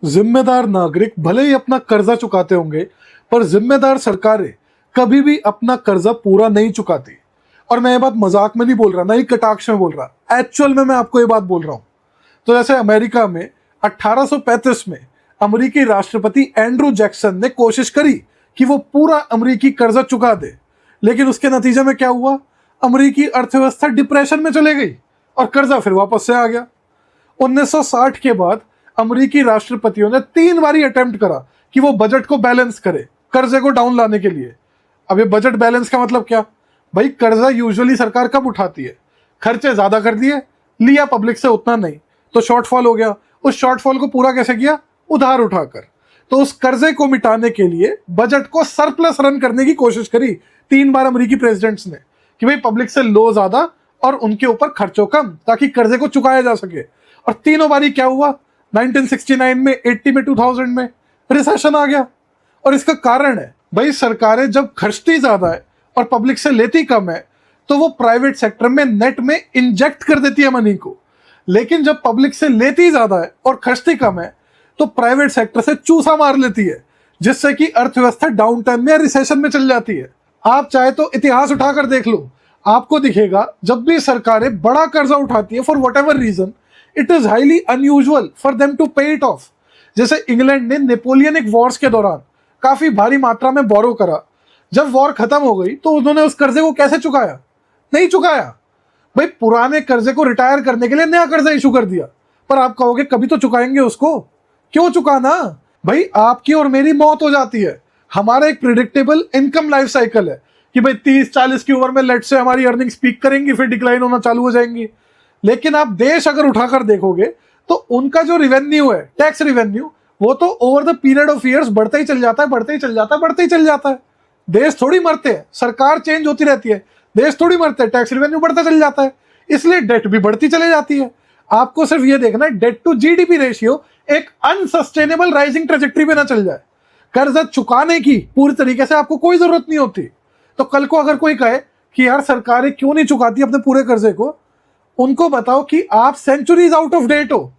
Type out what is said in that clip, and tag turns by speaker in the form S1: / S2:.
S1: जिम्मेदार नागरिक भले ही अपना कर्जा चुकाते होंगे, पर जिम्मेदार सरकारें कभी भी अपना कर्जा पूरा नहीं चुकाती। और मैं ये बात मजाक में नहीं बोल रहा, ना ही कटाक्ष में बोल रहा, एक्चुअल में मैं आपको ये बात बोल रहा हूं। तो जैसे अमेरिका में 1835 में अमेरिकी राष्ट्रपति एंड्रू जैक्सन ने कोशिश करी कि वो पूरा अमेरिकी कर्जा चुका दे, लेकिन उसके नतीजे में क्या हुआ? अमेरिकी अर्थव्यवस्था डिप्रेशन में चले गई और कर्जा फिर वापस से आ गया। 1960 के बाद अमेरिकी राष्ट्रपतियों ने 3 बारी अटेम्प्ट करा कि वो बजट को बैलेंस करे, कर्जे को डाउन लाने के लिए। अब ये बजट बैलेंस का मतलब क्या? भाई कर्जा यूजुअली सरकार कब उठाती है? खर्चे ज्यादा कर दिए, लिया पब्लिक से उतना नहीं, तो शॉर्टफॉल हो गया। उस शॉर्टफॉल को पूरा कैसे किया? उधार उठाकर। तो उस कर्जे को मिटाने के लिए बजट को सरप्लस रन करने की कोशिश करी 3 बार अमेरिकी प्रेसिडेंट्स ने, कि भाई पब्लिक से लो ज्यादा और उनके ऊपर खर्चों कम, ताकि कर्जे को चुकाया जा सके। और तीनों बारी क्या हुआ? 1969 में, 80 में, 2000 में रिसेशन आ गया। और इसका कारण है, भाई सरकारें जब खर्चती ज्यादा है और पब्लिक से लेती कम है, तो वो प्राइवेट सेक्टर में नेट में इंजेक्ट कर देती है मनी को। लेकिन जब पब्लिक से लेती ज्यादा है और खर्चती कम है, तो प्राइवेट सेक्टर से चूसा मार लेती है, जिससे कि अर्थव्यवस्था डाउन टाइम में या रिसेशन में चल जाती है। आप चाहे तो इतिहास उठाकर देख लो, आपको दिखेगा जब भी सरकारें बड़ा कर्जा उठाती है for whatever reason, it is highly unusual for them to pay it off. जैसे इंग्लैंड ने नेपोलियनिक वॉर्स के दौरान काफी भारी मात्रा में बोरो करा। जब वॉर खत्म हो गई तो उन्होंने उस कर्जे को कैसे चुकाया? नहीं चुकाया। भाई पुराने कर्जे को रिटायर करने के लिए नया कर्जा इशू कर दिया। पर आप कहोगे कभी तो चुकाएंगे उसको, क्यों चुकाना? भाई आपकी और मेरी मौत हो जाती है, हमारा एक प्रिडिक्टेबल इनकम लाइफ साइकिल है कि भाई 30-40 की उम्र में लेट से हमारी अर्निंग्स पीक करेंगी, फिर डिक्लाइन होना चालू हो जाएंगी। लेकिन आप देश अगर उठाकर देखोगे तो उनका जो रिवेन्यू है, टैक्स रिवेन्यू, वो तो over the period of years बढ़ता ही चल जाता है, बढ़ता ही चल जाता है, बढ़ता ही चल जाता है। देश थोड़ी मरते हैं, सरकार चेंज होती रहती है, देश थोड़ी मरते हैं, टैक्स रिवेन्यू बढ़ता चल जाता है, इसलिए डेट भी बढ़ती चली जाती है। आपको सिर्फ ये देखना है डेट टू जीडीपी रेशियो एक अनसस्टेनेबल राइजिंग ट्रेजेक्टरी पे ना चल जाए। कर्जा चुकाने की पूरी तरीके से आपको कोई जरूरत नहीं होती। तो कल को अगर कोई कहे कि यार सरकारें क्यों नहीं चुकाती अपने पूरे कर्जे को, उनको बताओ कि आप सेंचुरीज आउट ऑफ डेट हो।